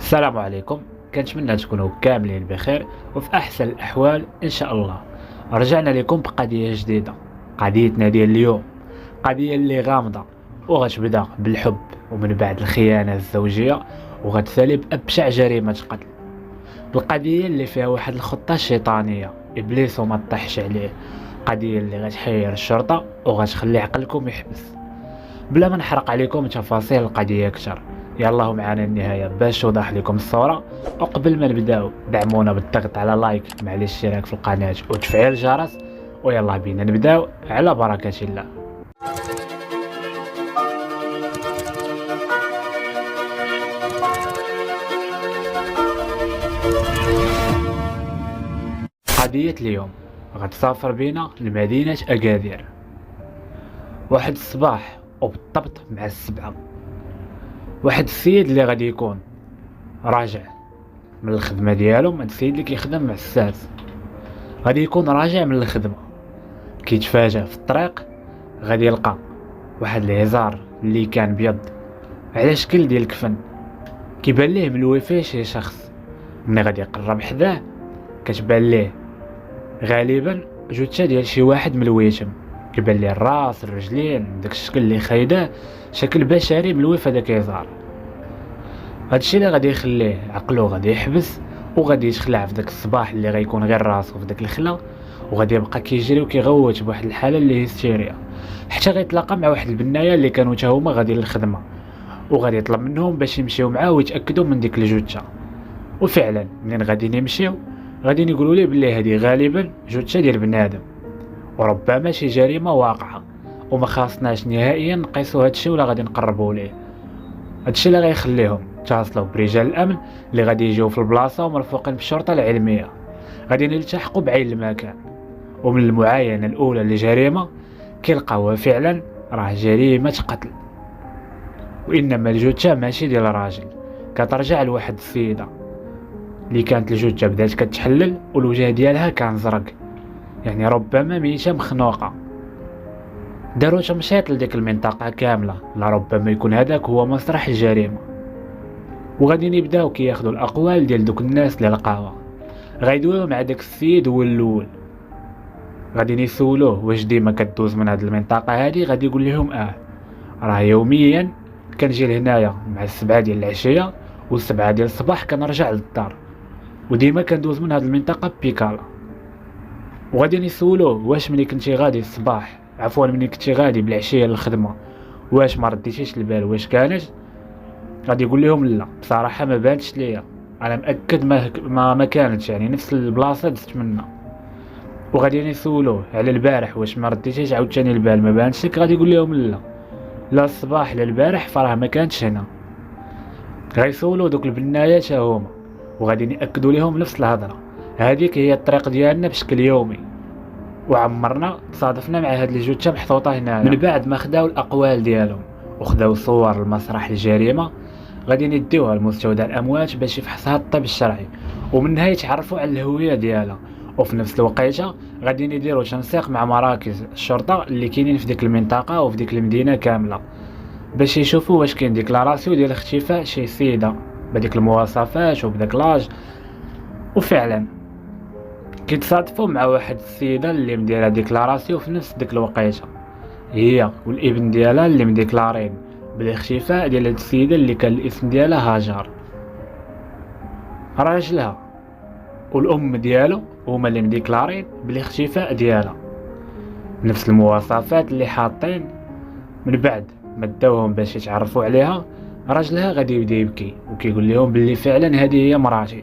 السلام عليكم. كنتمنى تكونوا كاملين بخير وفي احسن الاحوال ان شاء الله. رجعنا لكم بقضيه جديده. قضيتنا ديال اليوم قضيه اللي غامضه وغتبدا بالحب ومن بعد الخيانه الزوجيه وغتسالي بابشع جريمه قتل. القضيه اللي فيها واحد الخطه شيطانيه ابليس وما طيحش عليه. قضيه اللي غتحير الشرطه وغتخلي عقلكم يحبس. بلا ما نحرق عليكم تفاصيل القضية أكثر، يلا معنا النهاية باش توضح لكم الصورة. وقبل ما نبداو دعمونا بالضغط على لايك مع الاشتراك في القناة وتفعيل الجرس، ويلا بينا نبداو على بركة الله. قضية اليوم غتسافر بينا لمدينة أكادير. واحد الصباح وبالضبط مع السبعة، واحد السيد اللي غادي يكون راجع من الخدمة ديالو، من السيد اللي كيخدم مع الساس غادي يكون راجع من الخدمة، كيتفاجأ في الطريق غادي يلقى واحد الهزار اللي كان بيض على شكل ديال الكفن، كيبان ليه ملوي فيه شي شخص. ملي غادي يقرب حداه كتبان ليه غالبا جثة ديال شي واحد ملويتم، كيبان ليه الراس الرجلين داك الشكل اللي خايده شكل بشري ملوي في داك الهزار. هادشي اللي غادي يخليه عقلو غادي يحبس وغادي يتخلع في داك الصباح اللي غيكون غير راسو في داك الخلا، وغادي يبقى كيجري وكيغوت بواحد الحاله اللي هيستيريا حتى غيتلاقى مع واحد البنايه اللي كانوا حتى هما غادي للخدمه، وغادي يطلب منهم باش يمشيو معاه ويتاكدوا من ديك الجثه. وفعلا منين غادي نمشيو غادي نقولوا ليه بلي هذه غالبا جثه ديال بنادم، وربما شي جريمه واقعه وما خاصناش نهائيا نقيسوا هادشي ولا غادي نقربوا ليه. هادشي اللي غيخليهم يتصلوا برجال الامن اللي غادي يجيو في البلاصه ومرفوقين بالشرطه العلميه، غادي نلتحقوا بعين المكان. ومن المعاينه الاولى للجريمه كيلقاوها فعلا راه جريمه قتل، وانما الجثه ماشي ديال راجل، كترجع لواحد السيده اللي كانت الجثه بدات كتحلل والوجه ديالها كان زرق، يعني ربما ميته مخنوقه. داروا تمشيط لديك المنطقه كامله لربما يكون هذاك هو مسرح الجريمه. وغادي نبداو كياخذوا الاقوال ديال دوك الناس اللي لقاوها. غيدويو مع داك السيد هو الاول، غادي يسولوه واش ديما كدوز من هاد المنطقه هادي، غادي يقول لهم راه يوميا كنجي لهنايا مع 7 ديال العشيه و7 ديال الصباح كنرجع للدار، وديما كندوز من هاد المنطقه بيكالا. وغادي يسولوه واش ملي كنتي غادي الصباح ملي كنتي غادي بالعشيه للخدمه واش ما رديتيش البال واش كانت، غادي يقول لهم لا بصراحه ما بانتش ليا، انا مأكد ما كانتش، يعني نفس البلاصه دزت منها. وغادي يسولوه على البارح واش ما رديتيش عاوتاني البال ما بانتش لك، غادي يقول لهم لا الصباح لا البارح فراه ما كانتش هنا. غيسولوا دوك البنايات حتى هما وغادي ياكدوا لهم نفس الهضره. هذيك هي الطريق ديالنا بشكل يومي، وعمرنا تصادفنا مع هاد الجثه محطوطه هنا. من بعد ما خداو الاقوال ديالهم وخداو صور المسرح الجريمه غادي نديوها لمستودع الاموات باش يفحصها الطب الشرعي ومنها يتعرفوا على الهويه ديالها. وفي نفس الوقيته غادي نديروا تنسيق مع مراكز الشرطه اللي كاينين في ديك المنطقه وفي ديك المدينه كامله باش يشوفوا واش كاين ديكلاراسيون ديال اختفاء شي سيده بديك المواصفات وبداك لاج. وفعلا كيتصادفوا مع واحد السيده اللي مديره ديكلاراسيون في نفس ديك الوقيته، هي والابن ديالها اللي مديكلارين بالاختفاء ديال هاد السيده اللي كان الاسم ديالها هاجر. راجلها والام ديالو هما اللي مديكلارين بالاختفاء ديالها نفس المواصفات اللي حاطين. من بعد ما داوهم باش يتعرفوا عليها راجلها غادي يبدا يبكي وكيقول لهم باللي فعلا هذه هي مراتي،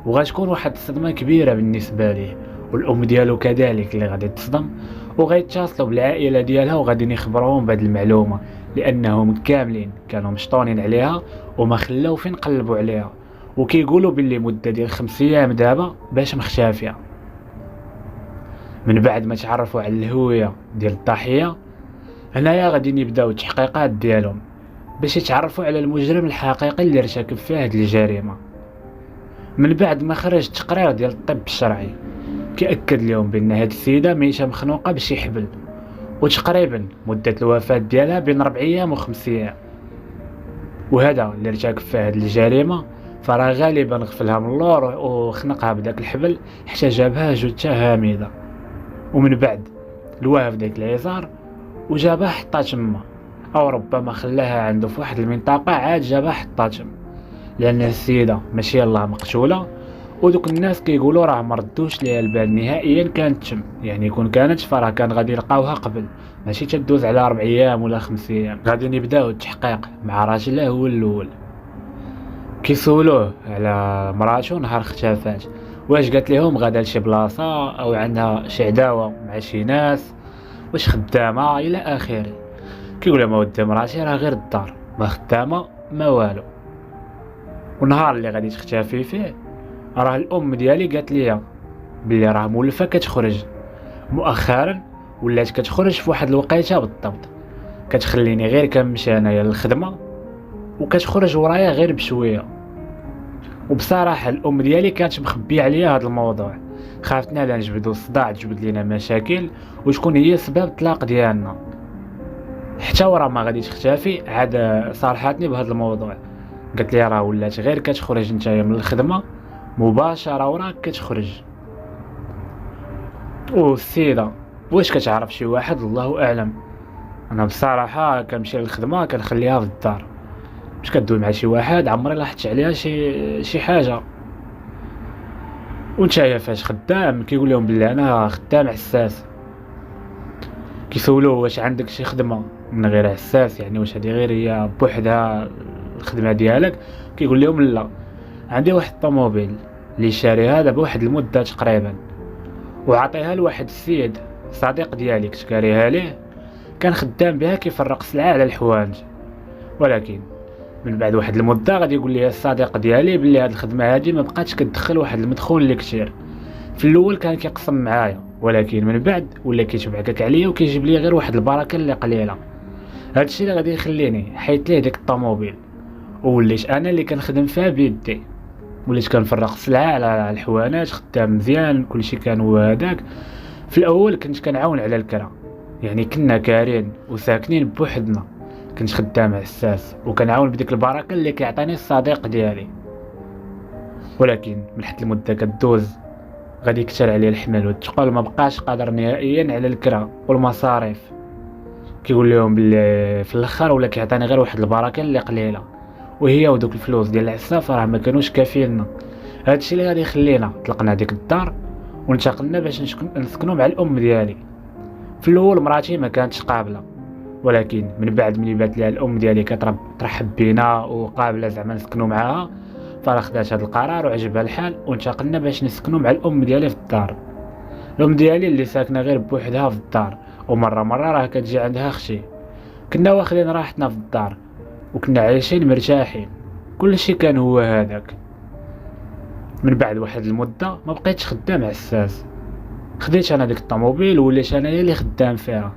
وغتكون واحد الصدمه كبيره بالنسبه ليه. والام ديالو كذلك اللي غادي تصدم، وغيتصلوا بالعائله ديالها وغادي يخبروهم بهذه المعلومه لانهم كاملين كانوا مشطونين عليها وما خلاو فين قلبوا عليها، وكيقولوا باللي مده ديال 5 ايام دابا باش مختفيه. من بعد ما تعرفوا على الهويه ديال الضحيه هنايا غادي يبداو التحقيقات ديالهم باش يتعرفوا على المجرم الحقيقي اللي ارتكب فيه هذه الجريمه. من بعد ما خرج التقرير ديال الطب الشرعي كيأكد لهم بان هذه السيده ميته مخنوقه باش يحبل، وتقريبا مده الوفاه ديالها بين 4 ايام و5 ايام. وهذا اللي ارتكب فيه هذه الجريمه فراه غالبا غفلها من اللور وخنقها بداك الحبل حتى جابها جثة هامدة، ومن بعد لواها في داك اليسار وجابها حطها تما، او ربما خلاها عنده في واحد المنطقة عاد جابها حطها تما، لان السيدة ماشي يلاه مقتولة، ودوك الناس كيقولوا راه مردوش ليها البال نهائيا كانت تم، يعني يكون كانت فراه كان غادي يلقاوها قبل، ماشي تدوز على 4 ايام ولا 5 ايام. غادي يبداو التحقيق مع راجله هو الاول، كيسولوه على مراتو نهار اختفات، واش قالت لهم غادا لشي بلاصه او عندها شي عداوه مع شي ناس، واش خدامه الى اخره. كيقول لهم ودي مراتي راه غير الدار، ما خدامه ما والو. ونهار اللي غادي تختفي فيه راه الام ديالي قالت لي بلي راه مولفه كتخرج مؤخرا، ولات كتخرج في واحد الوقيته بالضبط، كتخليني غير كنمشي انايا للخدمه وكتخرج ورايا غير بشويه. وبصراحه الام ديالي كانت مخبيه عليا هذا الموضوع، خافتنا لا نجبدوا الصداع تجبد لينا مشاكل وشكون هي سبب الطلاق ديالنا. حتى ورا ما غادي تختفي عاد صارحتني بهذا الموضوع، قالت لي راه ولات غير كتخرج نتايا من الخدمه مباشره وراك كتخرج. والسيده واش كتعرف شي واحد الله اعلم، انا بصراحه كنمشي للخدمه كنخليها في الدار، مش كدوي مع شي واحد عمري لاحظت عليها شي حاجه. ونتايا فاش خدام كيقول لهم بلي انا خدام حساس، كيسولوه واش عندك شي خدمه من غير حساس، يعني واش هذه غير هي بوحدها الخدمه ديالك، كيقول لهم لا، عندي واحد الطوموبيل اللي شاريها دابا واحد المده تقريبا، وعطيها لواحد السيد صديق ديالي كنت كاريها ليه، كان خدام بها كيفرق سلعه على الحوايج، ولكن من بعد واحد المده غادي يقول لي الصديق ديالي بلي هاد الخدمه هادي ما بقاتش كتدخل واحد المدخول اللي كثير. في الاول كان كيقسم معايا، ولكن من بعد ولا كيتبعكك عليا وكيجيب لي غير واحد البركه اللي قليله. هادشي اللي غادي يخليني حيت ليه ديك الطوموبيل ووليت انا اللي كنخدم فيها بيدي، وليت كنفرق السلعه على الحوانات، خدام مزيان كلشي كان هو هذاك. في الاول كنت كنعاون على الكرا، يعني كنا كارين وساكنين بوحدنا، كنت خدام حساس وكنعاون بديك البركه اللي كيعطيني الصديق ديالي. ولكن من حد المده كدوز غادي يكثر عليه الحمل والثقل، ما بقاش قادر نهائيا على الكرا والمصاريف. كيقول لهم بلي في الاخر ولا كيعطيني غير واحد البركه اللي قليله، وهي ودوك الفلوس ديال العساف راه ما كانوش كافيين. هادشي اللي غادي يخلينا طلقنا ديك الدار وانتقلنا باش نسكنوا مع الام ديالي. في الاول مراتي ما كانتش قابله، ولكن من بعد ملي بات لها الام ديالي كترحب بينا وقابله زعما نسكنوا معاها، فراه خدات هذا القرار وعجبها الحال وانتقلنا باش نسكنوا مع الام ديالي في الدار. الام ديالي اللي ساكنه غير بوحدها في الدار، ومره راه كتجي عندها اختي. كنا واخدين راحتنا في الدار وكنا عايشين مرتاحين، كلشي كان هو هذاك. من بعد واحد المده ما بقيتش خدام حساس، خديت انا ديك الطوموبيل وليت انا اللي خدام فيها،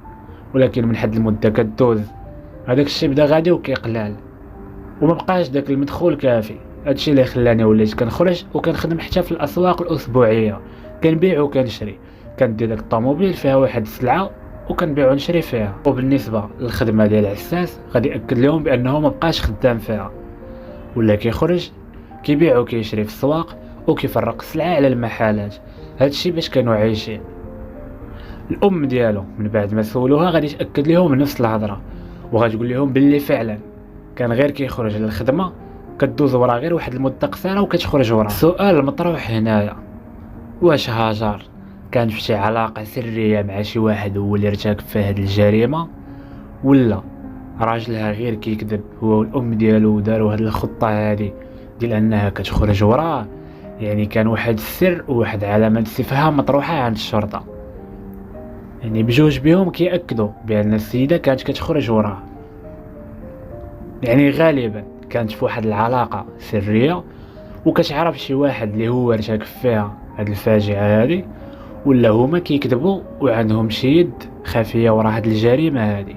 ولكن من حد المده كدوز هذاك الشيء بدا غادي وكيقلال وما بقاش داك المدخول كافي. هادشي اللي خلاني وليت كنخرج وكنخدم حتى في الاسواق الاسبوعيه، كنبيع وكنشري، كندير داك الطوموبيل فيها واحد السلعه وكنبيع ونشري فيها. وبالنسبه للخدمه ديال العساس غادي اكد لهم بانه ما بقاش خدام فيها، ولا كيخرج كيبيع وكيشري في السواق وكيفرق السلعه على المحلات. هادشي باش كانوا عايشين. الام ديالو من بعد ما سولوها غادي تاكد لهم نفس الهضره، وغتقول لهم باللي فعلا كان غير كيخرج للخدمه، كدوز ورا غير واحد المده قصيره وكتخرج ورا. السؤال المطروح هنايا، واش هاجر كان في شي علاقه سريه مع شي واحد هو اللي ارتكب في هذه الجريمه، ولا راجلها غير كيكذب هو والام ديالو داروا هذه الخطه هذه ديال انها كتخرج وراه؟ يعني كان واحد السر وواحد علامه استفهام مطروحه عند الشرطه، يعني بجوج بهم كيأكدوا بان السيده كانت كتخرج وراه، يعني غالبا كانت في واحد العلاقه سريه وكتعرف شي واحد اللي هو ارتكب فيها هاد الفاجعه هذه، ولا هما كيكذبوا وعندهم شي يد خفيه ورا هاد الجريمه هذه.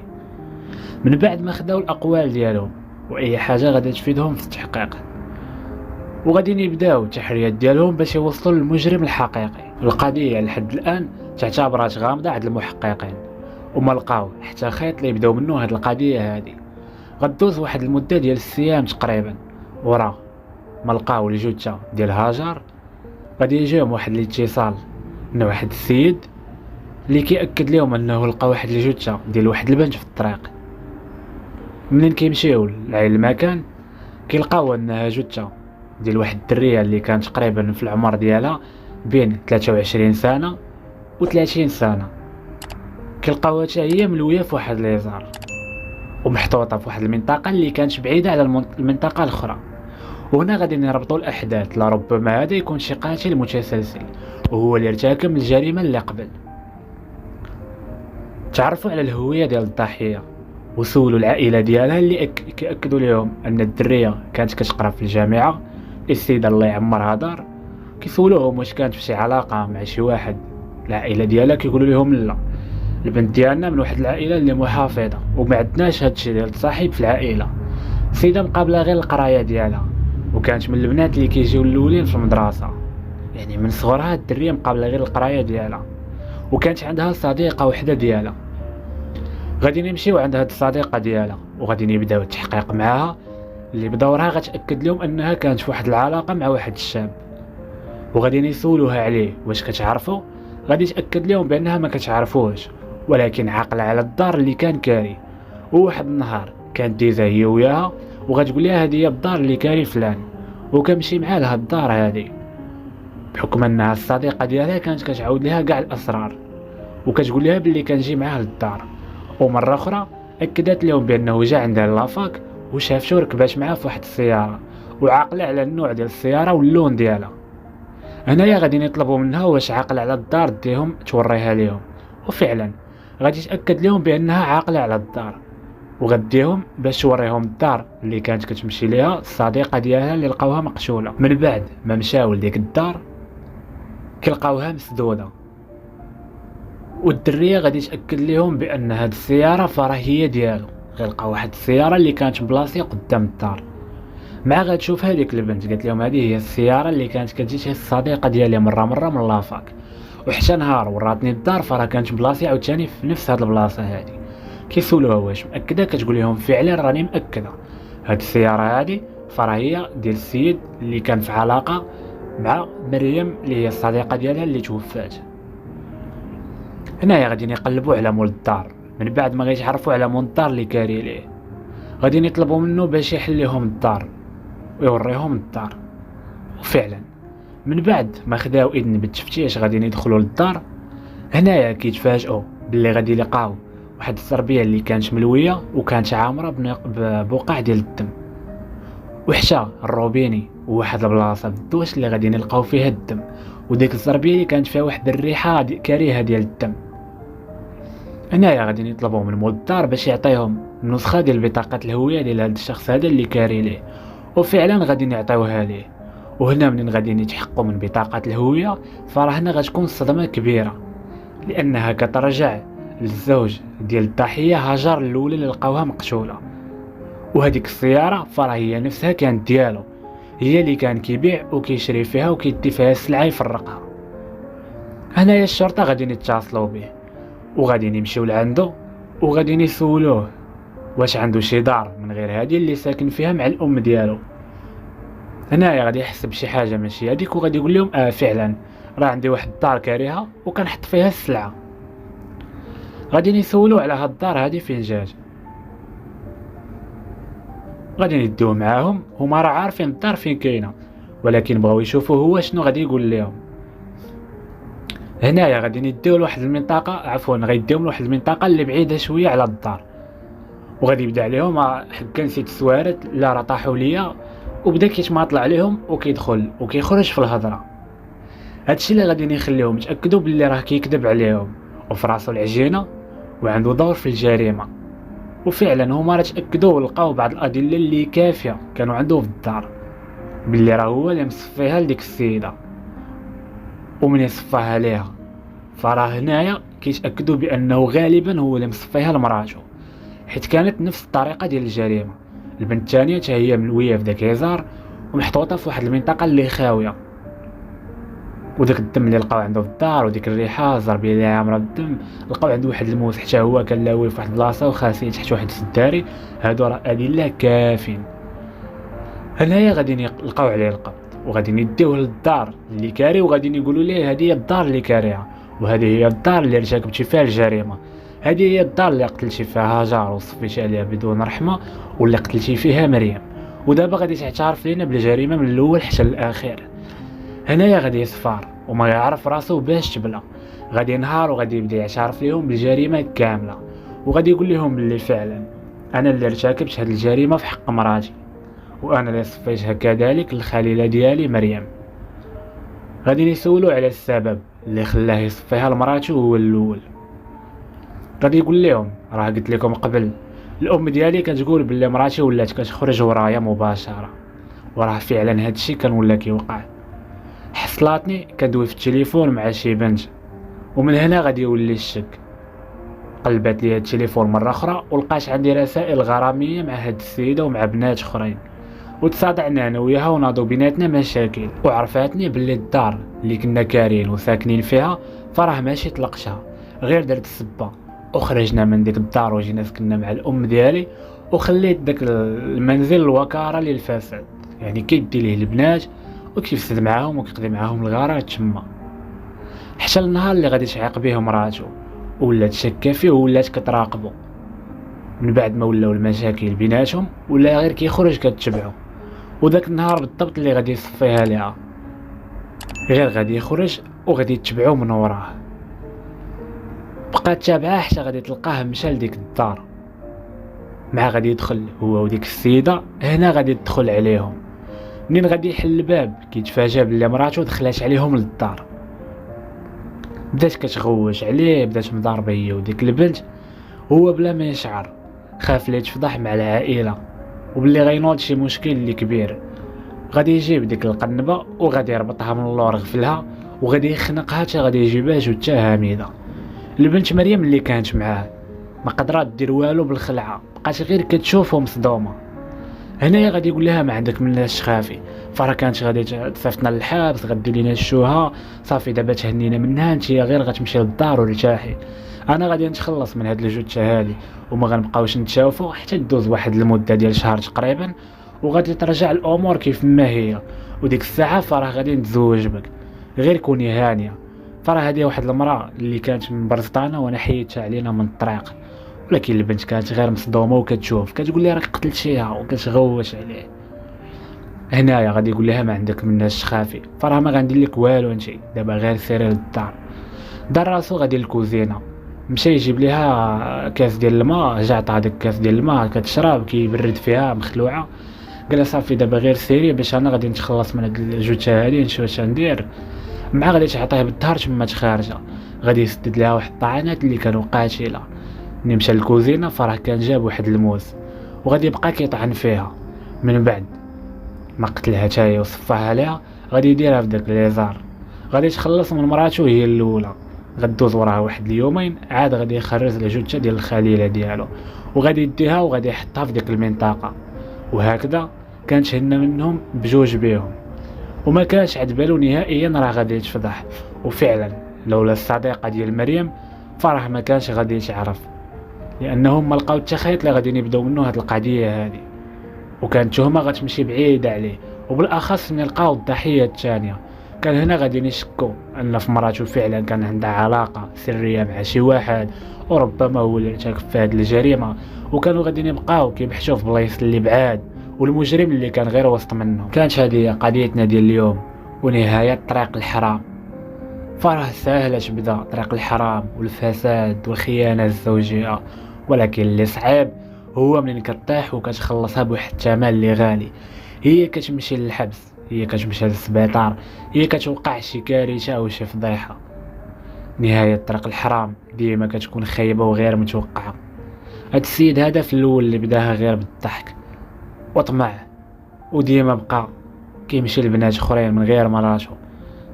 من بعد ما خداو الاقوال ديالهم واي حاجه غادي تفيدهم في التحقيق، وغادي يبداو التحريات ديالهم باش يوصلوا للمجرم الحقيقي. القضيه لحد الان تعتبرات غامضه عند المحققين وما لقاو حتى خيط اللي يبداو منه هاد القضيه هذه. غدوز واحد المده ديال السيام تقريبا ورا ما لقاو الجثه ديال هاجر غادي يجيهم واحد الاتصال من واحد السيد اللي كيأكد لهم انه لقى واحد الجثه ديال واحد البنت في الطريق. منين كيمشيو للمكان كيلقاو انها جثه ديال واحد الدريه اللي كانت تقريبا في العمر ديالها بين 23 سنه و30 سنه. كيلقاوها حتى هي ملويه في واحد ليزار ومحطوطه في واحد المنطقه اللي كانت بعيده على المنطقه الاخرى. وهنا غادي نربطوا الاحداث، لربما هذا يكون شي قاتل متسلسل وهو اللي ارتكب الجريمه اللي قبل. تعرفوا على الهويه ديال الضحيه وسولوا العائله ديالها اللي كيأكدوا لهم ان الدريه كانت كتقرا في الجامعه. السيده الله يعمرها دار كيسولوهم واش كانت في شي علاقه مع شي واحد. العائله ديالها كيقولوا لهم لا، البنت ديالنا من واحد العائله اللي محافظه وما عندناش هادشي ديال التصاحب في العائله. السيده مقابله غير القرايه ديالها وكانت من البنات اللي كيجيو الاولين في المدرسه، يعني من صغرها الدريه مقابله غير القرايه ديالها. وكانت عندها صديقه وحده ديالها. غادي نمشيو عند هاد الصديقه ديالها وغادي نبداو التحقيق معاها اللي بدورها غتاكد لهم انها كانت في واحد العلاقه مع واحد الشاب. وغادي يسولوها عليه واش كتعرفوا، غادي تاكد لهم بانها ما كتعرفوش ولكن عاقله على الدار اللي كان كاري. وواحد النهار كانت ديزا هي وياها وغتقول لها هذه هي الدار اللي كاري فلان وكمشي معها لهاد الدار هذه، بحكم انها الصديقه ديالها كانت كتعاود لها كاع الاسرار وكتقول لها باللي كنجي معها للدار. ومره اخرى اكدت لهم بانه جا عندها لافاك وشاف شو ركبات معاه في واحد السياره وعاقله على النوع ديال السياره واللون ديالها. هنايا غادي يطلبوا منها واش عاقله على الدار ديهم توريها لهم، وفعلا غادي تاكد لهم بانها عاقله على الدار وغديهم باش توريهم الدار اللي كانت كتمشي ليها الصديقه ديالها اللي لقاوها مقتوله. من بعد ما مشاو لديك الدار كيلقاوها مسدوده والدريه غادي تاكد لهم بان هاد السياره فراه هي ديالو. غيلقاو واحد السياره اللي كانت بلاصي قدام الدار. مع غتشوف هذيك البنت قالت لهم هذه هي السياره اللي كانت كتجي الصديقه ديالي مره من لافاك، وحتى نهار وراتني الدار فراه كانت بلاصي عاوتاني في نفس هاد البلاصه هذه. كيسولوها واش مأكده، كتقول لهم فعلا راني مأكده، هاد السياره هذه فراه هي ديال السيد اللي كان في علاقه مع مريم اللي هي الصديقه ديالها اللي توفات. هنايا غادي يقلبوا على مول الدار. من بعد ما غيتعرفوا على مول الدار اللي كاري ليه غادي يطلبوا منه باش يحل لهم الدار ويوريهم الدار. وفعلا من بعد ما خداو اذن بالتفتيش غادي يدخلوا للدار. هنايا كيتفاجئوا باللي غادي يلقاو واحد الزربيه اللي كانت ملويه وكانت عامره ببقع ديال الدم، وحتى الروبيني وواحد البلاصه بالدوش اللي غادي نلقاو فيها الدم، وديك الزربيه اللي كانت فيها واحد الريحه كريهه ديال الدم. هنايا غادي يطلبوا من مول الدار باش يعطيهم النسخه ديال بطاقه الهويه ديال هذا الشخص هذا اللي كاري ليه، وفعلا غادي يعطيوها ليه. وهنا منين غادي يتحققوا من بطاقه الهويه فراه هنا غتكون صدمه كبيره، لانها كترجع للزوج ديال الضحيه هاجر الاولى اللي لقاوها مقتوله. وهذيك السياره فراه هي نفسها كانت ديالو، هي اللي كان كيبيع وكيشري فيها وكيدي فيها السلعه يفرقها. هنايا الشرطه غادي يتصلوا به وغادي يمشيو لعندو وغادي يسولوه واش عنده شي دار من غير هذه اللي ساكن فيها مع الام ديالو. هنايا غادي يحسب شي حاجه ماشي هذيك وغادي يقول لهم فعلا راه عندي واحد الدار كاريها وكنحط فيها السلعه. غادي يسولوه على هاد الدار هذه فين جات. غادي يديوه معاهم، هما راه عارفين الدار فين كاينه ولكن بغاو يشوفوا هو شنو غادي يقول لهم. هنايا غادي يديو لواحد المنطقه غيديهم لواحد المنطقه اللي بعيده شويه على الدار، وغادي يبدا عليهم حكا نسيت السوارت لا راه طاحوا ليا، وبدا كيتماطل عليهم وكيدخل وكيخرج في الهضره. هادشي اللي غادي يخليهم يتاكدوا باللي راه كيكذب عليهم وفي راسو العجينه وعنده دور في الجريمه. وفعلا هما راه تاكدوا ولقاو بعض الادله اللي كافيه كانوا عنده في الدار باللي راه هو اللي مصفيها لديك السيده، ومن يصفاها ليها فراه هنايا كيتاكدوا بانه غالبا هو اللي مصفيها لمراته، حيت كانت نفس الطريقه ديال الجريمه. البنت الثانيه حتى هي ملويه في داك يزار ومحطوطه في واحد المنطقه اللي خاويه، وداك الدم اللي لقاو عنده في الدار وديك الريحه الزربيه اللي عامره بالدم. لقاو عنده واحد الموس حتى هو كان لاوي في واحد البلاصه وخاسي تحت واحد السداري. هادو راه ادله كافين. هنايا غادي يلقاو عليه القبض وغادي يديوه للدار اللي كاري وغادي يقولوا ليه هذه هي الدار اللي كاريها وهذه هي الدار اللي ارتكبتي فيها الجريمه. هذه هي الدار اللي قتلتي فيها هاجر وصفيتي عليها بدون رحمه واللي قتلتي فيها مريم. ودابا غادي تعترف لينا بالجريمه من الاول حتى للاخير. هنايا غادي يصفر وما يعرف راسو باش تبلا. غادي ينهار وغادي يبدا يعترف ليهم بالجريمه كامله وغادي يقول لهم باللي فعلا انا اللي ارتكبت هذه الجريمه في حق مراتي وانا اللي صفيتها كذلك الخليله ديالي مريم. غادي يسولوا على السبب اللي خلاه يصفيها لمراتو هو الاول. غادي يقول لهم راه قلت لكم قبل الام ديالي كتقول بلي مراتي ولات كتخرج ورايا مباشره وراه فعلا هادشي كان ولا كيوقع. حصلاتني كدوي في التليفون مع شي بنت ومن هنا غادي يولي الشك. قلبت لي التليفون مره اخرى ولقات عندي رسائل غراميه مع هاد السيده ومع بنات اخرين وتصادعنا انا وياها وناضوا بيناتنا مشاكل وعرفاتني باللي الدار اللي كنا كارين وساكنين فيها فراه ماشي طلقتها غير درت السبه وخرجنا من ديك الدار وجينا سكننا مع الام ديالي وخليت داك المنزل الوكاره للفساد يعني كيدي ليه البنات وكيفسد معاهم وكيقضي معاهم الغارات تما حتى النهار اللي غادي تعيق به مراتو ولات شاكه فيه ولات كتراقبو. من بعد ما ولاو المشاكل بيناتهم ولا غير كيخرج كتبعو وداك النهار بالضبط اللي غادي يصفيها ليها غير غادي يخرج وغادي يتبعو من وراه. بقات تابعه حتى غادي تلقاه مشى لديك الدار مع غادي يدخل هو وديك السيده. هنا غادي يدخل عليهم منين غادي يحل الباب كيتفاجأ بلي مراتو دخلات عليهم للدار بدات كتغوش عليه بدات مضاربه هي وديك البنت. هو بلا ما يشعر خاف لي يتفضح مع العائله وباللي غينوض شي مشكل اللي كبير. غادي يجيب ديك القنبه وغادي يربطها من اللور غفلها وغادي يخنقها حتى غادي يجيبها جثه هامده. البنت مريم اللي كانت معاه ما قدرات دير والو بالخلعه بقات غير كتشوف ومصدومه. هنايا غادي يقول لها ما عندك مناش تخافي فرا كانت غادي تصيفطنا للحبس غدير لينا الشوها صافي دابا تهنينا منها انت غير غتمشي للدار وارتاحي. انا غادي نتخلص من هاد الجثه هادي وما غنبقاوش نتشافوا حتى تدوز واحد المده ديال شهر تقريبا وغادي ترجع الامور كيف ما هي وديك الساعه فراه غادي نتزوج بك غير كوني هانيه. فراه هادي واحد المراه اللي كانت من برزطانه وانا حيدتها علينا من الطريق ولكن البنت كانت غير مصدومه وكتشوف كتقول لي راك قتلتيها وكتغوش عليه. هنايا غادي يقول لها ما عندك مناش تخافي فراه ما غندير لك والو انت دابا غير سيري للدار. دار راسو غادي للكوزينه مشى يجيب ليها كاس ديال الماء جا عطاها داك الكاس ديال الماء كتشرب كيبرد فيها مخلوعه. قال صافي دابا غير سيري باش انا غادي نتخلص من هاد الجثه هادي نشوف اش ندير. مع غادي تعطيه بالظهر تما خارجه غادي يسدد لها واحد الطعنات اللي كانوا قاتله. ملي مشى للكوزينه فراه كان جاب واحد الموس وغادي يبقى كيطعن فيها. من بعد ما قتلها تاهي وصفاها ليها غادي يديرها في داك ليزار غادي يتخلص من مراتو هي الاولى. غدوز وراها واحد اليومين عاد غادي يخرج الجثه ديال الخليله ديالو وغادي يديها وغادي يحطها في ديك المنطقه. وهكذا كانت هنا منهم بجوج بيهم وما كانش عاد بالو نهائيا راه غادي يتفضح. وفعلا لولا الصديقه ديال مريم فراه ما كانش غادي يتعرف لانهم ما لقاو حتى خيط اللي غادي يبداو منه هاد القضيه هذه وكانت تهمه غتمشي بعيده عليه. وبالاخص من لقاو الضحيه الثانيه كان هنا غادي يشكوا ان في مراتو فعلا كان عندها علاقه سريه مع شي واحد وربما هو اللي ارتكب في هذه الجريمه وكانوا غادي يبقاو كيبحثوا في بلايص اللي بعاد والمجرم اللي كان غير وسط منهم. كانت هذه قضيتنا ديال اليوم ونهايه طريق الحرام. فراه سهله تبدا طريق الحرام والفساد والخيانه الزوجيه ولكن اللي صعيب هو منين كطيح وكتخلصها بواحد الثمن اللي غالي. هي كتمشي للحبس هي كتمشي للسبيطار هي كتوقع شي كارثه او شي فضيحه. نهايه طريق الحرام ديما كتكون خايبه وغير متوقعه. هاد السيد هذا في الاول اللي بداها غير بالضحك وطمع وديما بقى كيمشي لبنات اخرين من غير مراتو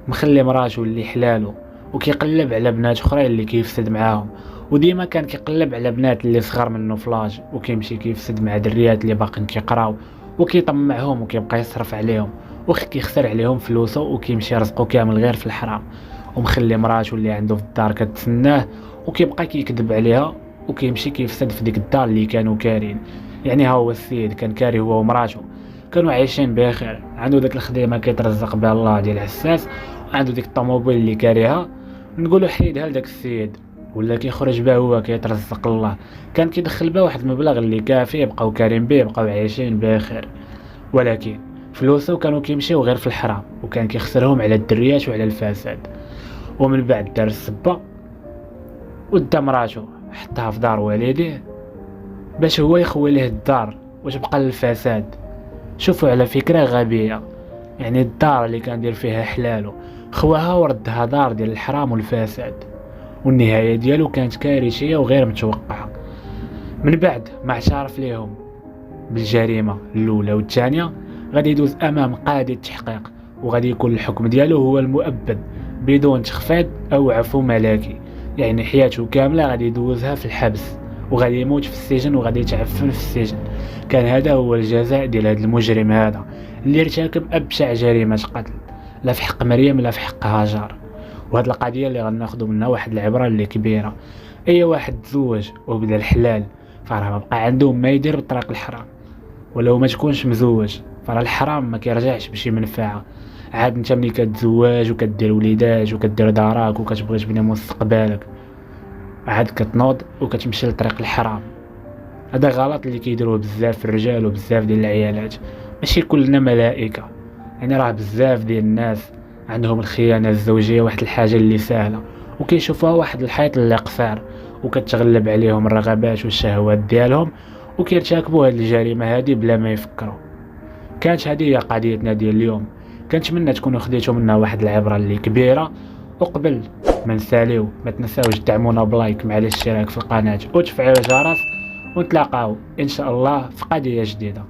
مخلي مراتو اللي حلالو وكيقلب على بنات اخرين اللي كيفسد معاهم وديما كان كيقلب على بنات اللي صغار منه فلاج وكيمشي كيفسد مع دريات اللي باقين كيقراو وكيطمعهم وكيبقى يصرف عليهم وكيخسر عليهم فلوسه وكيمشي رزقو كامل غير في الحرام. ومخلي مراتو اللي عنده في الدار كتسناه وكيبقى كيكذب عليها وكيمشي كيفسد في ديك الدار اللي كانوا كارين. يعني ها هو السيد كان كاري هو ومراتو كانوا عايشين بخير، عنده ديك الخدمه كيترزق بها الله ديال العساس، عنده ديك الطوموبيل اللي كاريها. نقولوا حيدها لداك السيد ولا كيخرج بها هو كيترزق الله، كان كيدخل بها واحد المبلغ اللي كافي، بقاو كارين به، بقاو عايشين بخير. ولكن فلوسه كانوا كيمشيو غير في الحرام، وكان كيخسرهم على الدريات وعلى الفساد. ومن بعد دار السبه ودا مراتو حطها في دار والديه باش هو يخوي ليه الدار واش بقى للفساد. شوفوا على فكره غبيه، يعني الدار اللي كان دير فيها حلالو خواها وردها دار ديال الحرام والفساد، والنهايه ديالو كانت كارثيه وغير متوقعه. من بعد ما اعترف ليهم بالجريمه الاولى والثانيه، غادي يدوز امام قاضي التحقيق، وغادي يكون الحكم ديالو هو المؤبد بدون تخفيض او عفو ملكي. يعني حياته كامله غادي يدوزها في الحبس، وغادي يموت في السجن، وغادي يتعفن في السجن. كان هذا هو الجزاء ديال هذا المجرم هذا اللي ارتكب ابشع جريمه قتل، لا في حق مريم لا في حق هاجر. وهاد القضيه اللي غناخذوا منها واحد العبره اللي كبيره. اي واحد تزوج وبدا الحلال فراه ما بقى عنده ما يدير بطريق الحرام، ولو ما تكونش مزوج فراه الحرام ما كيرجعش بشي منفعه. عاد انت ملي كتزواج وكدير وليدات وكدير دارك وكتبغي تبني مستقبلك، عاد كتنوض وكتمشي لطريق الحرام. هذا غلط اللي كيديروه بزاف الرجال وبزاف ديال العيالات. ماشي كلنا ملائكه، يعني راه بزاف ديال الناس عندهم الخيانه الزوجيه واحد الحاجه اللي سهله، وكيشوفوها واحد الحيط اللي قصير، وكتغلب عليهم الرغبات والشهوات ديالهم، وكيرتكبوا هذه الجريمه هذه بلا ما يفكروا. كانت هذه هي قضيتنا ديال اليوم، كنتمنى تكونوا خديتوا منها واحد العبره اللي كبيره. وقبل ما نساليو ما تنساوش تدعمونا بلايك مع الاشتراك في القناه وتفعيل الجرس، ونتلاقاو ان شاء الله في قضيه جديده.